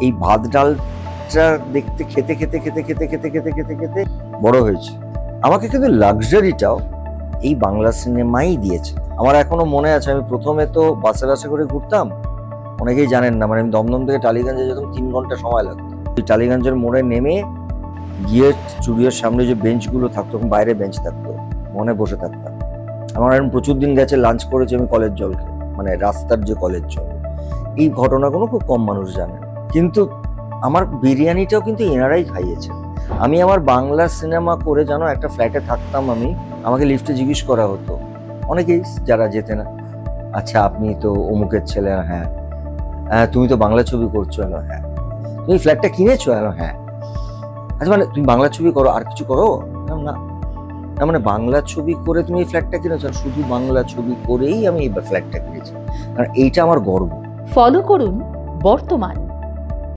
এই ভাত ডালটা দেখতে খেতে খেতে খেতে খেতে খেতে খেতে খেতে খেতে বড় হয়েছে। আমাকে কিন্তু লাক্সারিটাও এই বাংলা সিনেমাই দিয়েছে। আমার এখনো মনে আছে, আমি প্রথমে তো বাসে করে ঘুরতাম। অনেকেই জানেন না, মানে আমি দমদম থেকে টালিগঞ্জে যেতাম, 3 ঘন্টা সময় লাগতো। ওই টালিগঞ্জের মোড়ে নেমে গিয়ে স্টুডিওর সামনে যে বেঞ্চগুলো থাকতো, বাইরে বেঞ্চ থাকতো, মনে বসে থাকতাম। আমার এরকম প্রচুর দিন গেছে, লাঞ্চ করেছি আমি কলের জলকে, মানে রাস্তার যে কলের জল। এই ঘটনাগুলো খুব কম মানুষ জানে, কিন্তু আমার বিরিয়ানিটাও কিন্তু এনারাই খাইয়েছে। আমি আমার বাংলা সিনেমা করে জানো একটা ফ্ল্যাটে থাকতাম আমি, আমাকে লিফটে জিজ্ঞেস করা হতো অনেকেই যারা যেতে না, আচ্ছা আপনি তো অমুকের ছেলে? হ্যাঁ। হ্যাঁ, তুমি তো বাংলা ছবি করছো? হ্যাঁ। তুমি ফ্ল্যাটটা কিনেছো? হ্যাঁ। আচ্ছা, মানে তুমি বাংলা ছবি করো, আর কিছু করো? না। না, মানে বাংলা ছবি করে তুমি এই ফ্ল্যাটটা কিনেছো? শুধু বাংলা ছবি করেই আমি এই ফ্ল্যাটটা কিনেছি, কারণ এইটা আমার গর্ব। ফলো করুন বর্তমান।